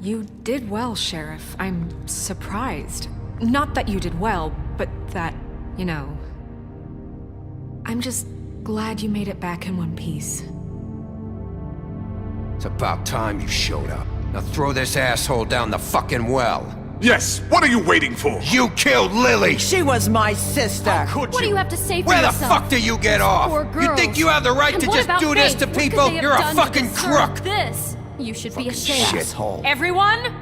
You did well, Sheriff. I'm surprised. Not that you did well, but that, you know... I'm just glad you made it back in one piece. It's about time you showed up. Now throw this asshole down the fucking well. Yes, what are you waiting for? You killed Lily! She was my sister! Could What do you have to say for Where the yourself? fuck do you get off? Poor You girls. think you have the right And to what just about do this Faith? to What could people? they have You're a done to fucking deserve crook! This. You should be ashamed. Shithole. Everyone,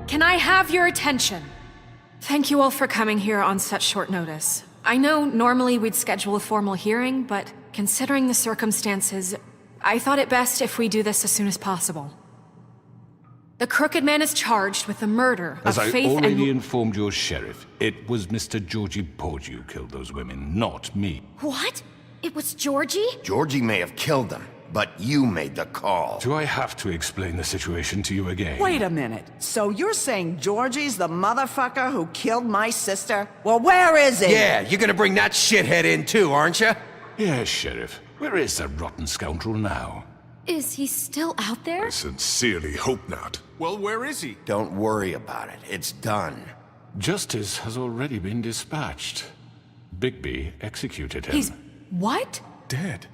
can I have your attention? Thank you all for coming here on such short notice. I know normally we'd schedule a formal hearing, but considering the circumstances, I thought it best if we do this as soon as possible. The Crooked Man is charged with the murder As of I Faith already and... informed your sheriff, it was Mr. Georgie Porgy who killed those women, not me. What? It was Georgie? Georgie may have killed them, but you made the call. Do I have to explain the situation to you again? Wait a minute. So you're saying Georgie's the motherfucker who killed my sister? Well, where is he? Yeah, you're gonna bring that shithead in too, aren't you? Yes, Sheriff. Where is that rotten scoundrel now? Is he still out there? I sincerely hope not. Well, where is he? Don't worry about it. It's done. Justice has already been dispatched. Bigby executed him. He's... what? Dead.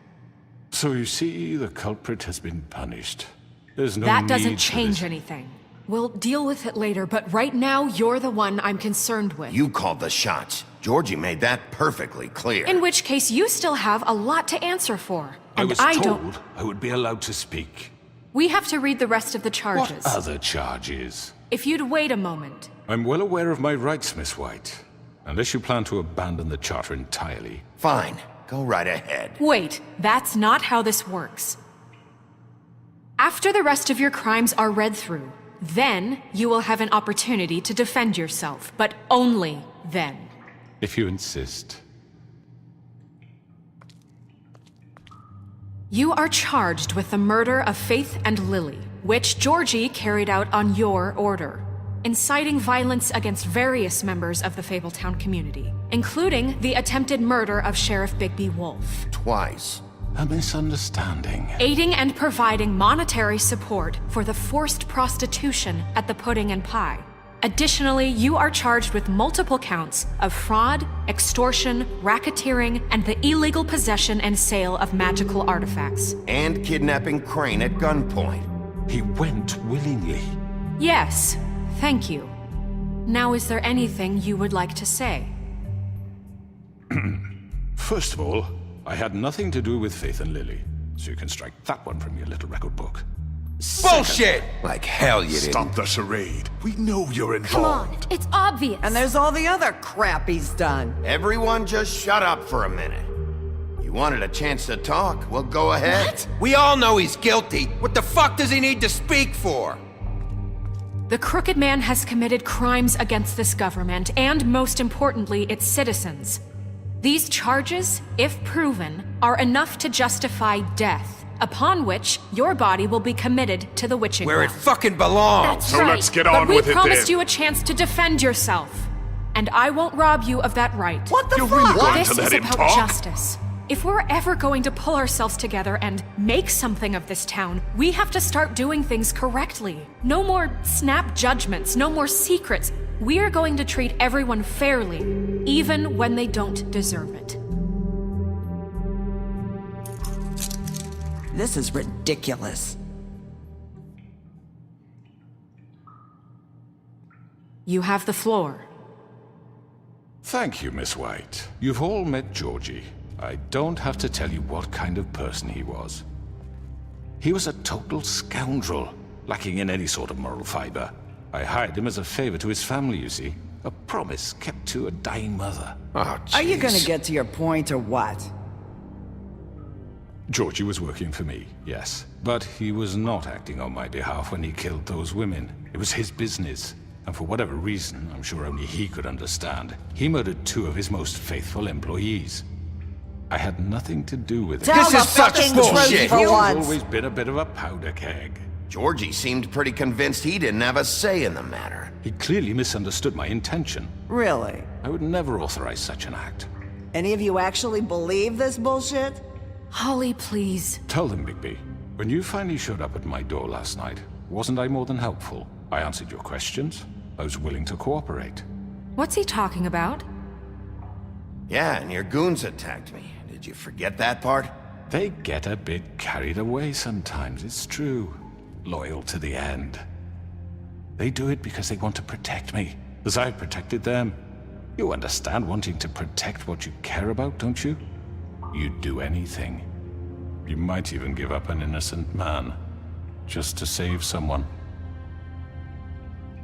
So you see, the culprit has been punished. There's no That need doesn't for change this. anything. We'll deal with it later, but right now, you're the one I'm concerned with. You called the shots. Georgie made that perfectly clear. In which case, you still have a lot to answer for. I And was I told don't... I would be allowed to speak. We have to read the rest of the charges. What other charges? If you'd wait a moment. I'm well aware of my rights, Miss White. Unless you plan to abandon the charter entirely. Fine. Go right ahead. Wait, that's not how this works. After the rest of your crimes are read through, then you will have an opportunity to defend yourself, but only then. If you insist. You are charged with the murder of Faith and Lily, which Georgie carried out on your order, inciting violence against various members of the Fabletown community, including the attempted murder of Sheriff Bigby Wolf. Twice. A misunderstanding. Aiding and providing monetary support for the forced prostitution at the Pudding and Pie. Additionally, you are charged with multiple counts of fraud, extortion, racketeering, and the illegal possession and sale of magical artifacts. And kidnapping Crane at gunpoint. He went willingly. Yes, thank you. Now, is there anything you would like to say? First of all, I had nothing to do with Faith and Lily, so you can strike that one from your little record book. Bullshit! Like hell you didn't. Stop the charade. We know you're Come on, involved. it's obvious. And there's all the other crap he's done. Everyone just shut up for a minute. You wanted a chance to talk? Well, go ahead. What? We all know he's guilty. What the fuck does he need to speak for? The Crooked Man has committed crimes against this government and, most importantly, its citizens. These charges, if proven, are enough to justify death, upon which your body will be committed to the witching Where it well. fucking belongs. That's So right. let's get But on we with it promised then. you a chance to defend yourself, and I won't rob you of that right. What the You're fuck? really going This to let is him about talk? justice. If we're ever going to pull ourselves together and make something of this town, we have to start doing things correctly. No more snap judgments, no more secrets. We are going to treat everyone fairly, even when they don't deserve it. This is ridiculous. You have the floor. Thank you, Miss White. You've all met Georgie. I don't have to tell you what kind of person he was. He was a total scoundrel, lacking in any sort of moral fiber. I hired him as a favor to his family, you see. A promise kept to a dying mother. Oh, Are you jeez. gonna get to your point or what? Georgie was working for me, yes. But he was not acting on my behalf when he killed those women. It was his business. And for whatever reason, I'm sure only he could understand, he murdered 2 of his most faithful employees. I had nothing to do with it. Tell This the is such fucking bullshit. truth for He's once. always been a bit of a powder keg. Georgie seemed pretty convinced he didn't have a say in the matter. He clearly misunderstood my intention. Really? I would never authorize such an act. Any of you actually believe this bullshit? Holly, please. Tell them, Bigby, when you finally showed up at my door last night, wasn't I more than helpful? I answered your questions. I was willing to cooperate. What's he talking about? Yeah, and your goons attacked me. Did you forget that part? They get a bit carried away sometimes, it's true. Loyal to the end. They do it because they want to protect me, as I've protected them. You understand wanting to protect what you care about, don't you? You'd do anything. You might even give up an innocent man, just to save someone.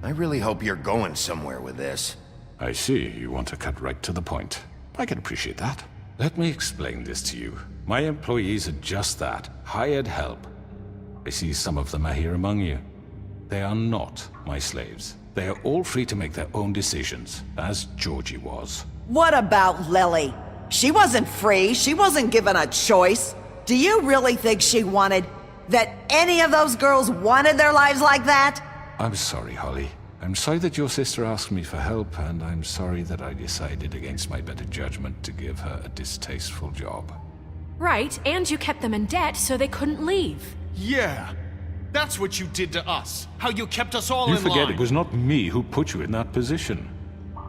I really hope you're going somewhere with this. I see, you want to cut right to the point. I can appreciate that. Let me explain this to you. My employees are just that, hired help. I see some of them are here among you. They are not my slaves. They are all free to make their own decisions, as Georgie was. What about Lily? She wasn't free. She wasn't given a choice. Do you really think she wanted... that any of those girls wanted their lives like that? I'm sorry, Holly. I'm sorry that your sister asked me for help, and I'm sorry that I decided against my better judgment to give her a distasteful job. Right, and you kept them in debt so they couldn't leave. Yeah, that's what you did to us. How you kept us all You in line. forget it was not me who put you in that position.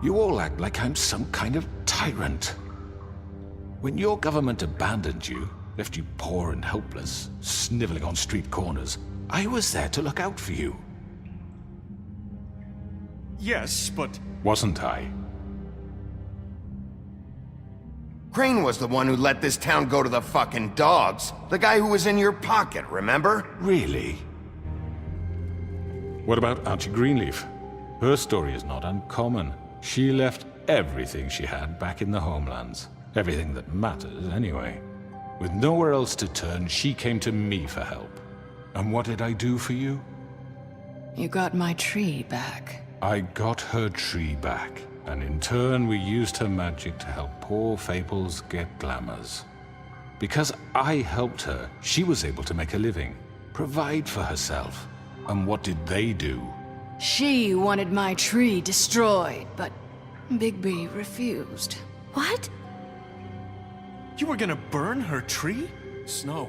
You all act like I'm some kind of tyrant. When your government abandoned you, left you poor and helpless, sniveling on street corners, I was there to look out for you. Yes, but... Wasn't I? Crane was the one who let this town go to the fucking dogs. The guy who was in your pocket, remember? Really? What about Auntie Greenleaf? Her story is not uncommon. She left everything she had back in the homelands. Everything that matters, anyway. With nowhere else to turn, she came to me for help. And what did I do for you? You got my tree back. I got her tree back, and in turn we used her magic to help poor Fables get glamours. Because I helped her, she was able to make a living, provide for herself. And what did they do? She wanted my tree destroyed, but Bigby refused. What? You were gonna burn her tree? Snow,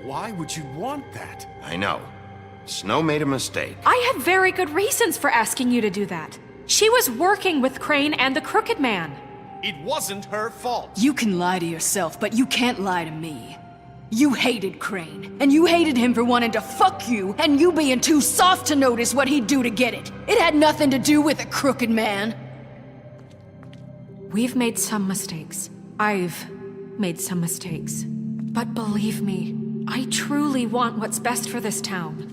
why would you want that? I know. Snow made a mistake. I had very good reasons for asking you to do that. She was working with Crane and the Crooked Man. It wasn't her fault. You can lie to yourself, but you can't lie to me. You hated Crane, and you hated him for wanting to fuck you, and you being too soft to notice what he'd do to get it. It had nothing to do with the Crooked Man. We've made some mistakes. I've made some mistakes. But believe me, I truly want what's best for this town.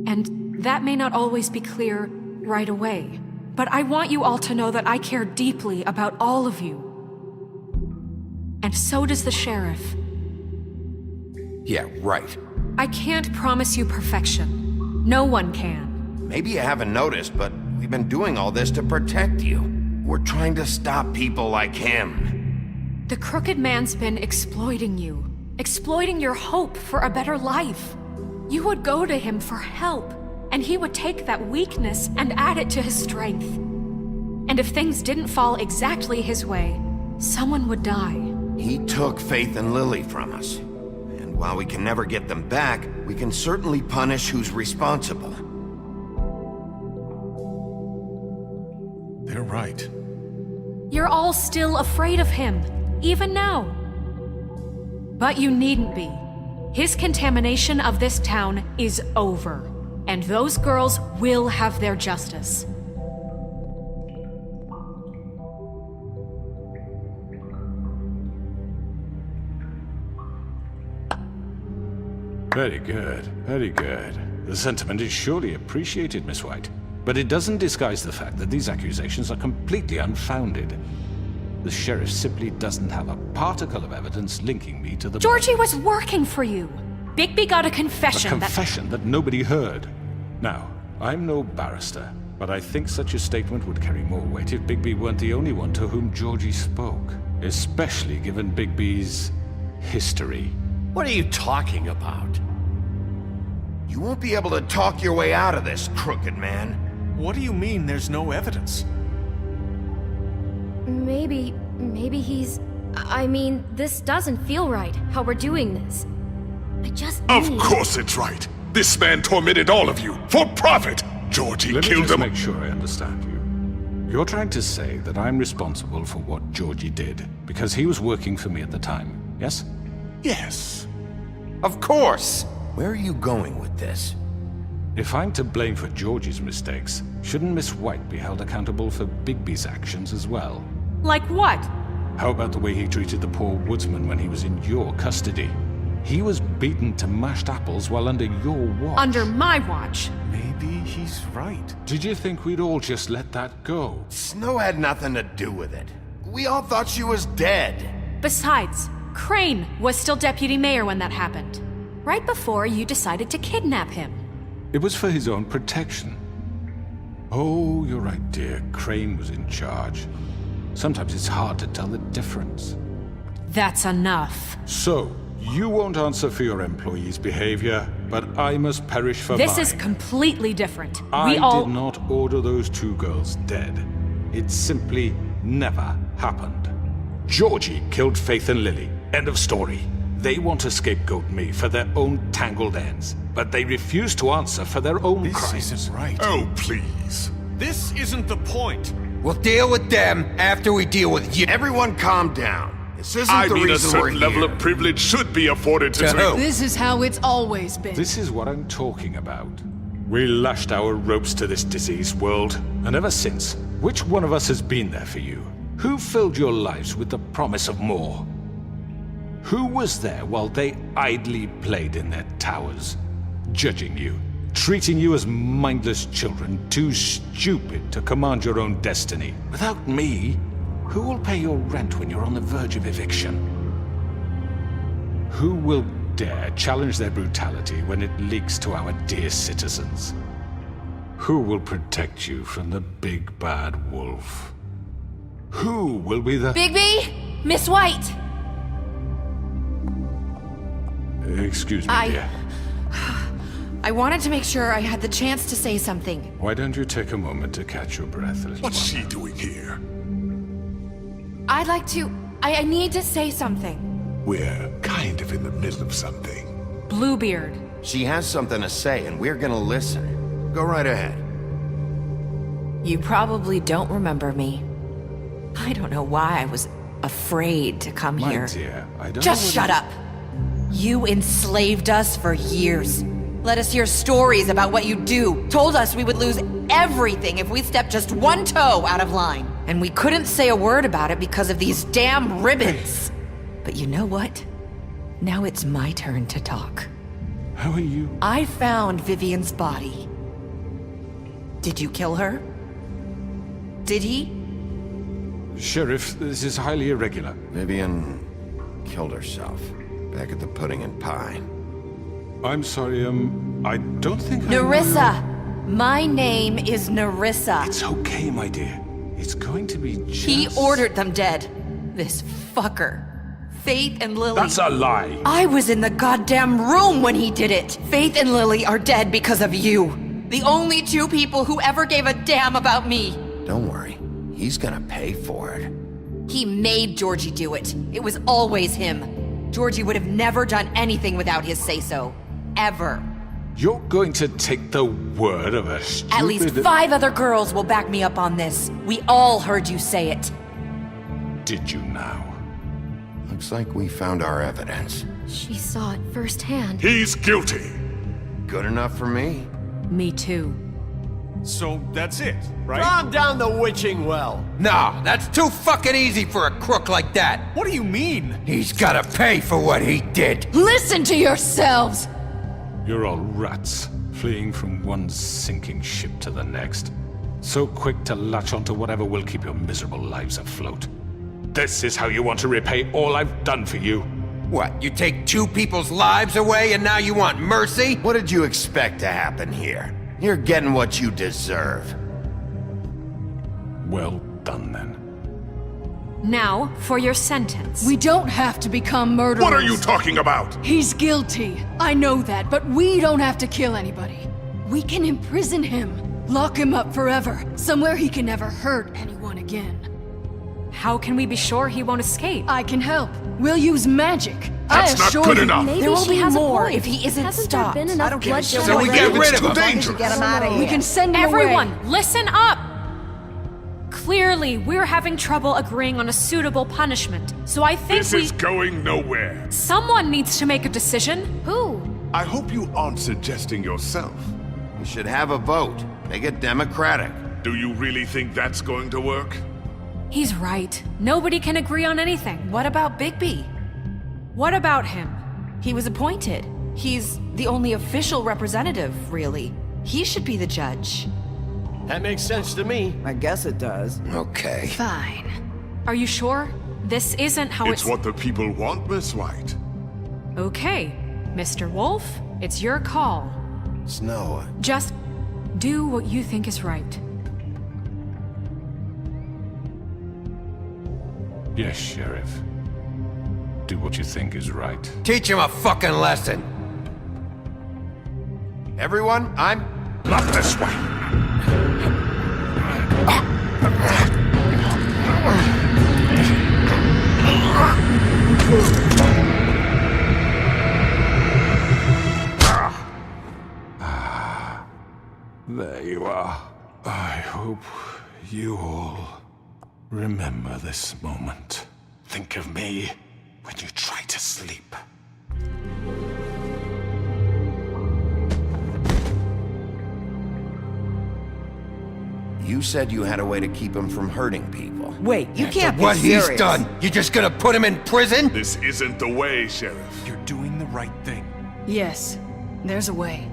And that may not always be clear right away. But I want you all to know that I care deeply about all of you. And so does the sheriff. Yeah, right. I can't promise you perfection. No one can. Maybe you haven't noticed, but we've been doing all this to protect you. We're trying to stop people like him. The Crooked Man's been exploiting you. Exploiting your hope for a better life. You would go to him for help, and he would take that weakness and add it to his strength. And if things didn't fall exactly his way, someone would die. He took Faith and Lily from us. And while we can never get them back, we can certainly punish who's responsible. They're right. You're all still afraid of him, even now. But you needn't be. His contamination of this town is over, and those girls will have their justice. Very good, very good. The sentiment is surely appreciated, Miss White. But it doesn't disguise the fact that these accusations are completely unfounded. The sheriff simply doesn't have a particle of evidence linking me to the... Georgie was working for you. Bigby got a A confession confession that nobody heard. Now, I'm no barrister, but I think such a statement would carry more weight if Bigby weren't the only one to whom Georgie spoke. Especially given Bigby's history. What are you talking about? You won't be able to talk your way out of this, Crooked Man. What do you mean there's no evidence? Maybe he's... I mean, this doesn't feel right, how we're doing this. I just Of need... course it's right. This man tormented all of you, for profit! Georgie Let me killed just him. make sure I understand you. You're trying to say that I'm responsible for what Georgie did, because he was working for me at the time, yes? Yes. Of course! Where are you going with this? If I'm to blame for Georgie's mistakes, shouldn't Miss White be held accountable for Bigby's actions as well? Like what? How about the way he treated the poor woodsman when he was in your custody? He was beaten to mashed apples while under your watch. Under my watch. Maybe he's right. Did you think we'd all just let that go? Snow had nothing to do with it. We all thought she was dead. Besides, Crane was still deputy mayor when that happened. Right before you decided to kidnap him. It was for his own protection. Oh, you're right, dear. Crane was in charge. Sometimes it's hard to tell the difference. That's enough. So, you won't answer for your employees' behavior, but I must perish for This mine. is completely different. I We all... did not order those two girls dead. It simply never happened. Georgie killed Faith and Lily. End of story. They want to scapegoat me for their own tangled ends, but they refuse to answer for their own This crimes. isn't right. Oh, please. This isn't the point. We'll deal with them after we deal with you. Everyone calm down. This isn't I the mean, a reason we're certain level here. of privilege should be afforded to... To who? This is how it's always been. This is what I'm talking about. We lashed our ropes to this diseased world, and ever since, which one of us has been there for you? Who filled your lives with the promise of more? Who was there while they idly played in their towers, judging you, treating you as mindless children, too stupid to command your own destiny? Without me, who will pay your rent when you're on the verge of eviction? Who will dare challenge their brutality when it leaks to our dear citizens? Who will protect you from the big bad wolf? Who will be the... Bigby? Miss White! Excuse me, dear. I wanted to make sure I had the chance to say something. Why don't you take a moment to catch your breath, little What's one? she doing here? I'd like to... I need to say something. We're kind of in the middle of something. Bluebeard. She has something to say, and we're gonna listen. Go right ahead. You probably don't remember me. I don't know why I was afraid to come My here. dear, I don't Just know shut up! You enslaved us for years. Let us hear stories about what you do. Told us we would lose everything if we stepped just one toe out of line. And we couldn't say a word about it because of these damn ribbons. But you know what? Now it's my turn to talk. How are you? I found Vivian's body. Did you kill her? Did he? Sheriff, this is highly irregular. Vivian killed herself back at the Pudding and Pie. I'm sorry, I don't think Nerissa! My name is Nerissa. It's okay, my dear. It's going to be just... He ordered them dead. This fucker. Faith and Lily. That's a lie! I was in the goddamn room when he did it. Faith and Lily are dead because of you. The only two people who ever gave a damn about me. Don't worry. He's gonna pay for it. He made Georgie do it. It was always him. Georgie would have never done anything without his say-so. Ever. You're going to take the word of a stupid... At least 5 other girls will back me up on this. We all heard you say it. Did you now? Looks like we found our evidence. She saw it firsthand. He's guilty. Good enough for me. Me too. So that's it, right? Calm down the witching well. No, that's too fucking easy for a crook like that. What do you mean? He's gotta pay for what he did. Listen to yourselves! You're all rats, fleeing from one sinking ship to the next. So quick to latch onto whatever will keep your miserable lives afloat. This is how you want to repay all I've done for you. What, you take 2 people's lives away and now you want mercy? What did you expect to happen here? You're getting what you deserve. Well done, then. Now, for your sentence. We don't have to become murderers. What are you talking about? He's guilty. I know that, but we don't have to kill anybody. We can imprison him. Lock him up forever. Somewhere he can never hurt anyone again. How can we be sure he won't escape? I can help. We'll use magic. That's not assure good you, enough. Maybe There will she be has more a point. if he isn't Hasn't stopped. there been enough I don't give a bloodshed shit. So we already? get rid of It's too him. dangerous. Get him out of here. We can send him away. Everyone, listen up! Clearly, we're having trouble agreeing on a suitable punishment, so I think This is going nowhere. someone needs to make a decision. Who? I hope you aren't suggesting yourself. We should have a vote. Make it democratic. Do you really think that's going to work? He's right. Nobody can agree on anything. What about Bigby? What about him? He was appointed. He's the only official representative, really. He should be the judge. That makes sense to me. I guess it does. Okay. Fine. Are you sure? This isn't how It's what the people want, Miss White. Okay, Mr. Wolf, it's your call. Snow, Just do what you think is right. Yes, Sheriff. Do what you think is right. Teach him a fucking lesson. everyone, I'm... Not this way. There you are. I hope you all remember this moment. Think of me when you try to sleep. You said you had a way to keep him from hurting people. Wait, you can't be What serious. he's done, you just gonna put him in prison? This isn't the way, Sheriff. You're doing the right thing. Yes, there's a way.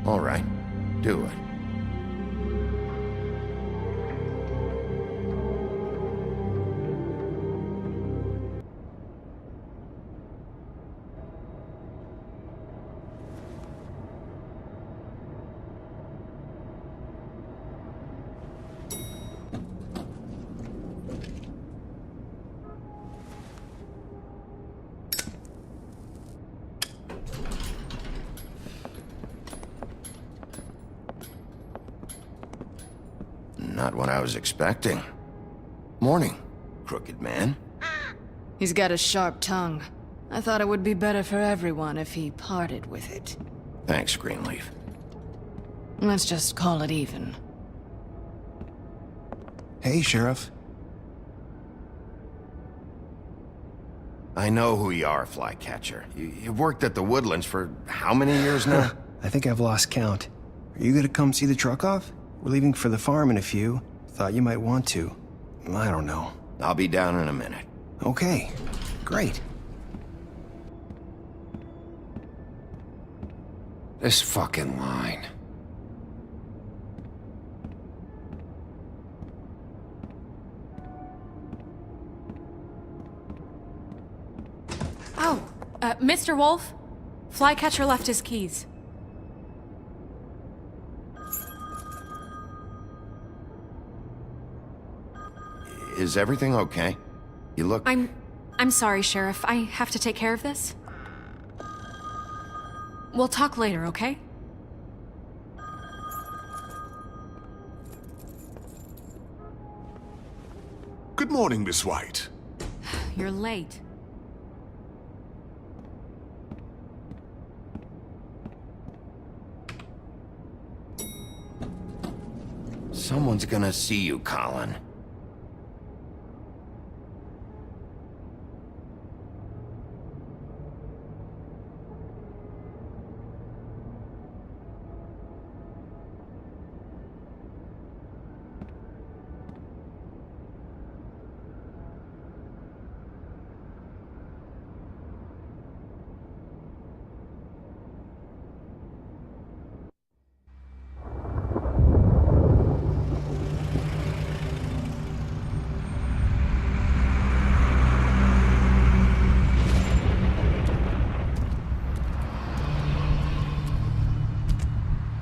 All right, do it. Not what I was expecting. Morning, crooked man. He's got a sharp tongue. I thought it would be better for everyone if he parted with it. Thanks, Greenleaf. Let's just call it even. Hey, Sheriff. I know who you are, Flycatcher. You've worked at the Woodlands for how many years now? I think I've lost count. Are you gonna come see the truck off? We're leaving for the farm in a few. Thought you might want to. I don't know. I'll be down in a minute. Okay, great. This fucking line. Oh, Mr. Wolf? Flycatcher left his keys. Is everything okay? You look... I'm sorry, Sheriff. I have to take care of this. We'll talk later, okay? Good morning, Miss White. You're late. Someone's gonna see you, Colin.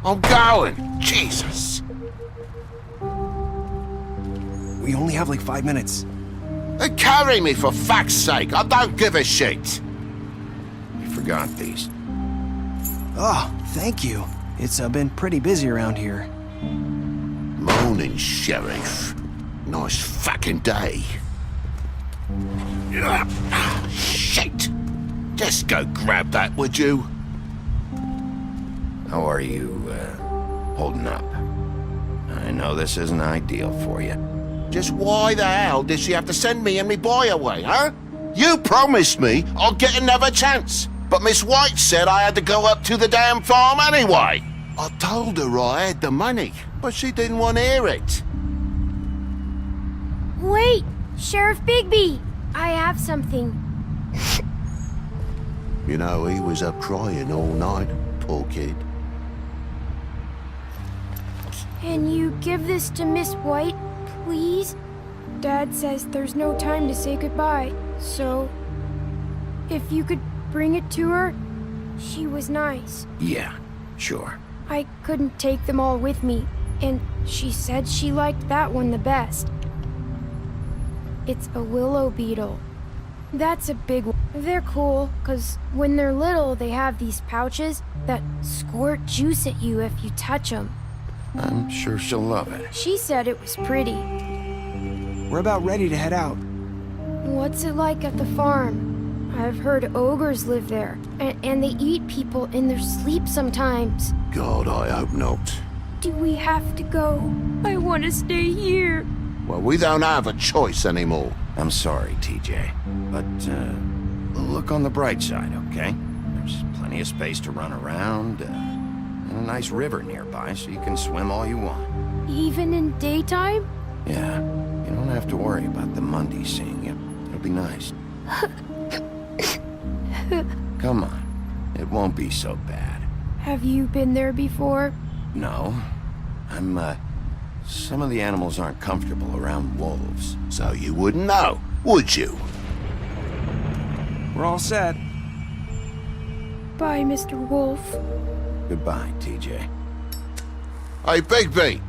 I'm going. Jesus. We only have like 5 minutes. Carry me, for fuck's sake! I don't give a shit! You forgot these. Oh, thank you. It's been pretty busy around here. Morning, Sheriff. Nice fucking day. Shit! Just go grab that, would you? How are you, holding up? I know this isn't ideal for you. Just why the hell did she have to send me and me boy away, huh? You promised me I'll get another chance, but Miss White said I had to go up to the damn farm anyway. I told her I had the money, but she didn't want to hear it. Wait! Sheriff Bigby! I have something. You know, he was up crying all night, poor kid. Can you give this to Miss White, please? Dad says there's no time to say goodbye, so if you could bring it to her, she was nice. Yeah, sure. I couldn't take them all with me, and she said she liked that one the best. It's a willow beetle. That's a big one. They're cool, 'cause when they're little, they have these pouches that squirt juice at you if you touch them. I'm sure she'll love it. She said it was pretty. We're about ready to head out. What's it like at the farm? I've heard ogres live there, and they eat people in their sleep sometimes. God, I hope not. Do we have to go? I want to stay here. Well, we don't have a choice anymore. I'm sorry, TJ, but, look on the bright side, okay? There's plenty of space to run around, and a nice river nearby, so you can swim all you want. Even in daytime? Yeah, you don't have to worry about the Mundy seeing you. It'll be nice. Come on, it won't be so bad. Have you been there before? No, some of the animals aren't comfortable around wolves. So you wouldn't know, would you? We're all set. Bye, Mr. Wolf. Goodbye, TJ. Hey, Bigby!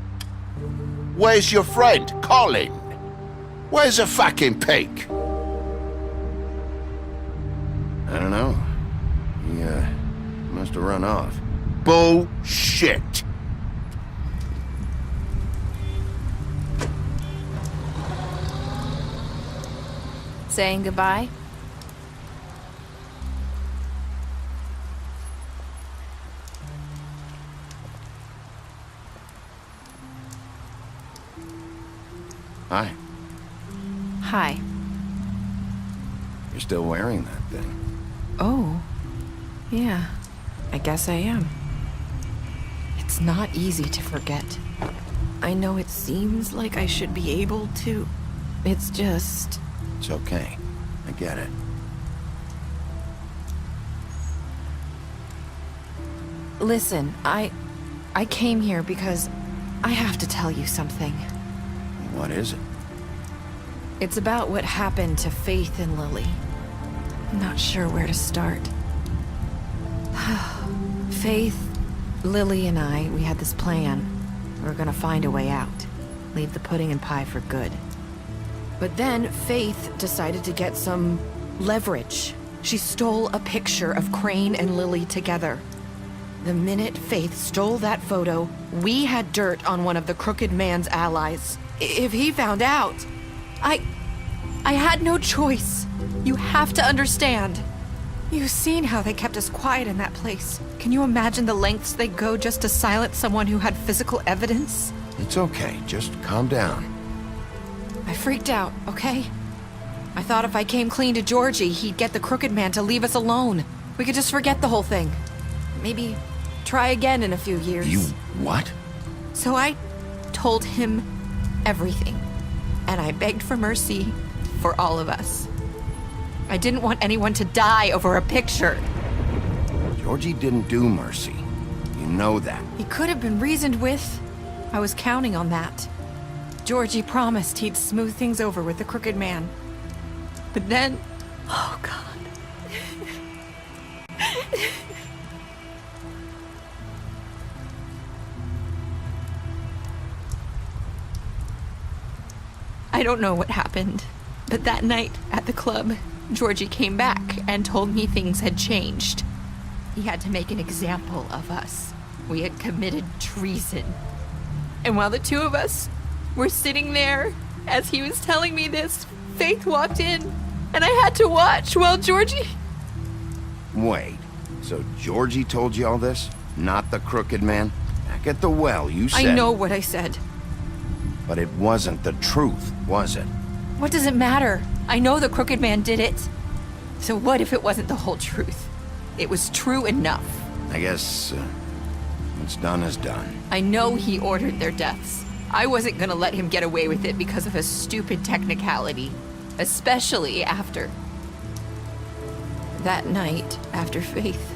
Where's your friend, Colin? Where's the fucking pig? I don't know. He, must have run off. Bullshit! Saying goodbye? Hi. Hi. You're still wearing that thing. Oh. Yeah. I guess I am. It's not easy to forget. I know it seems like I should be able to. It's just... It's okay. I get it. Listen, I came here because I have to tell you something. What is it? It's about what happened to Faith and Lily. I'm not sure where to start. Faith, Lily, and I, we had this plan. We were gonna find a way out. Leave the pudding and pie for good. But then Faith decided to get some leverage. She stole a picture of Crane and Lily together. The minute Faith stole that photo, we had dirt on one of the Crooked Man's allies. If he found out, I had no choice. You have to understand. You've seen how they kept us quiet in that place. Can you imagine the lengths they go just to silence someone who had physical evidence? It's okay. Just calm down. I freaked out, okay? I thought if I came clean to Georgie, he'd get the Crooked Man to leave us alone. We could just forget the whole thing. Maybe try again in a few years. You what? So I told him everything. And I begged for mercy for all of us. I didn't want anyone to die over a picture. Georgie didn't do mercy. You know that. He could have been reasoned with. I was counting on that. Georgie promised he'd smooth things over with the Crooked Man. But then... Oh, God. I don't know what happened, but that night at the club, Georgie came back and told me things had changed. He had to make an example of us. We had committed treason. And while the two of us were sitting there, as he was telling me this, Faith walked in, and I had to watch while Georgie... Wait, so Georgie told you all this? Not the crooked man? Back at the well, you said... I know what I said. But it wasn't the truth, was it? What does it matter? I know the crooked man did it. So what if it wasn't the whole truth? It was true enough. I guess, what's done is done. I know he ordered their deaths. I wasn't gonna let him get away with it because of a stupid technicality. Especially after... that night, after Faith.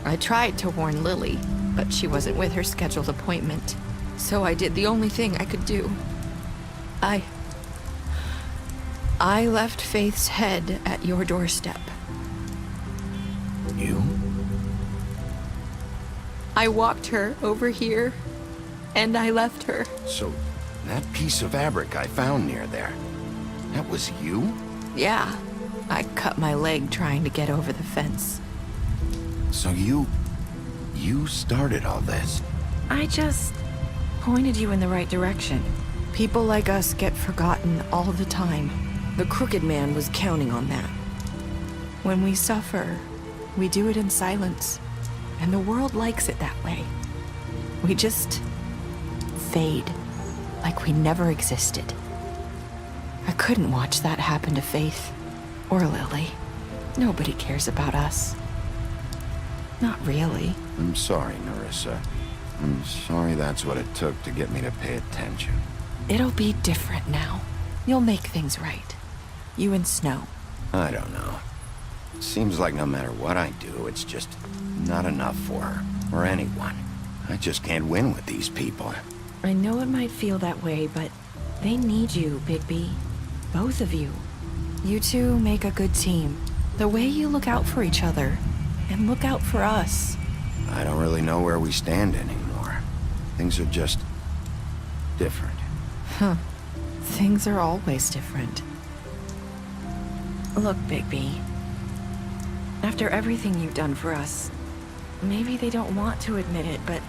I tried to warn Lily, but she wasn't with her scheduled appointment. So I did the only thing I could do. I left Faith's head at your doorstep. You? I walked her over here, and I left her. So, that piece of fabric I found near there, that was you? Yeah, I cut my leg trying to get over the fence. So you started all this? I just pointed you in the right direction. People like us get forgotten all the time. The crooked man was counting on that. When we suffer, we do it in silence, and the world likes it that way. We just fade, like we never existed. I couldn't watch that happen to Faith, or Lily. Nobody cares about us. Not really. I'm sorry, Nerissa. I'm sorry that's what it took to get me to pay attention. It'll be different now. You'll make things right. You and Snow. I don't know. Seems like no matter what I do, it's just not enough for her, or anyone. I just can't win with these people. I know it might feel that way, but they need you, Bigby. Both of you. You two make a good team. The way you look out for each other, and look out for us. I don't really know where we stand anymore. Things are just... different. Huh. Things are always different. Look, Bigby. After everything you've done for us, maybe they don't want to admit it, but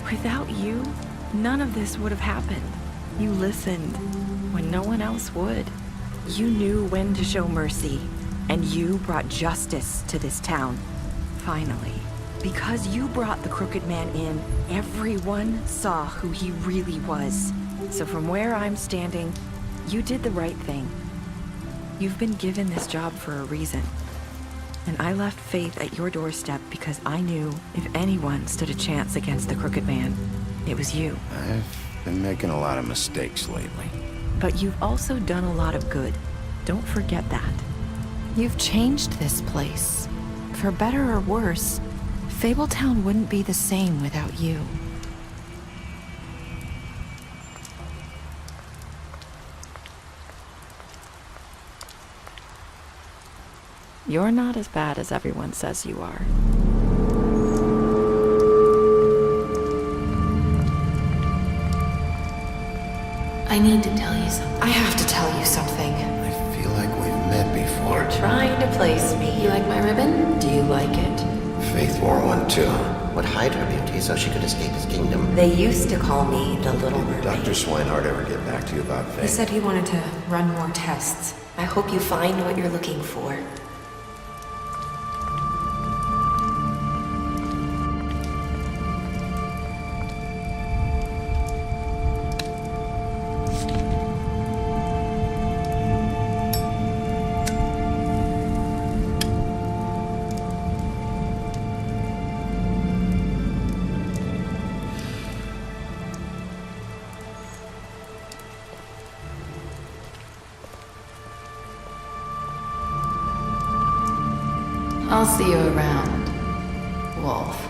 without you, none of this would have happened. You listened when no one else would. You knew when to show mercy, and you brought justice to this town. Finally. Because you brought the crooked man in, everyone saw who he really was. So from where I'm standing, you did the right thing. You've been given this job for a reason. And I left Faith at your doorstep because I knew if anyone stood a chance against the crooked man, it was you. I've been making a lot of mistakes lately. But you've also done a lot of good. Don't forget that. You've changed this place. For better or worse, Fabletown wouldn't be the same without you. You're not as bad as everyone says you are. I need to tell you something. I have to tell you something. I feel like we've met before. You're trying to place me. You like my ribbon? Do you like it? Faith wore one too. Would hide her beauty so she could escape his kingdom. They used to call me the Little Did Mermaid. Dr. Swinehart ever get back to you about Faith? He said he wanted to run more tests. I hope you find what you're looking for. I'll see you around, Wolf.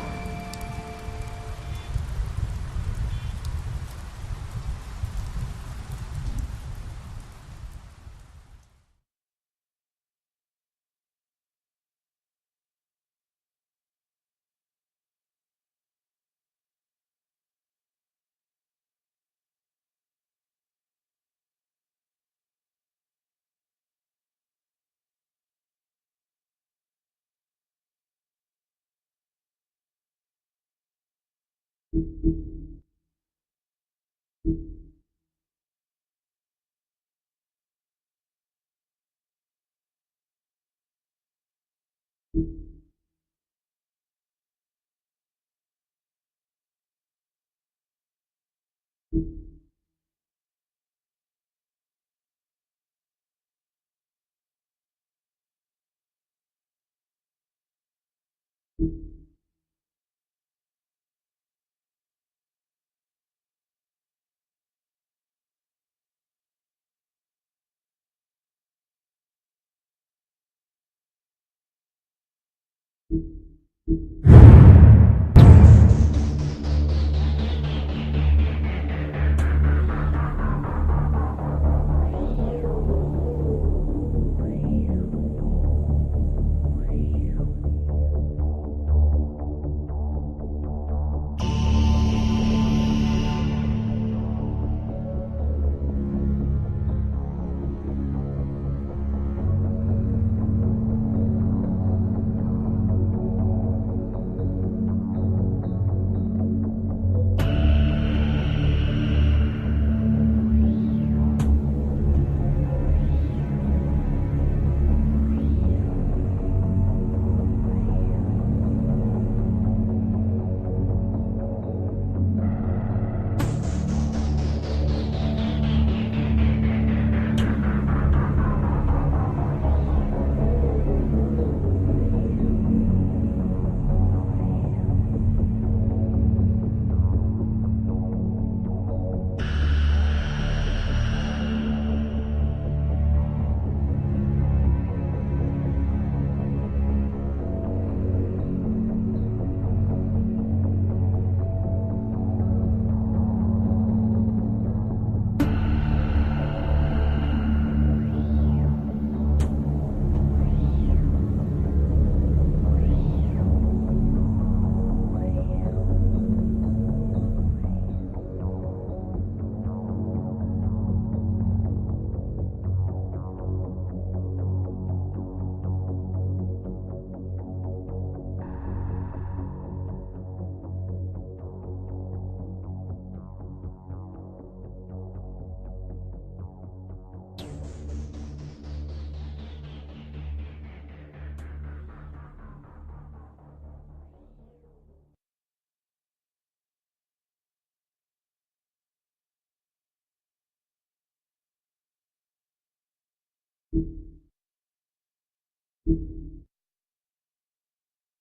you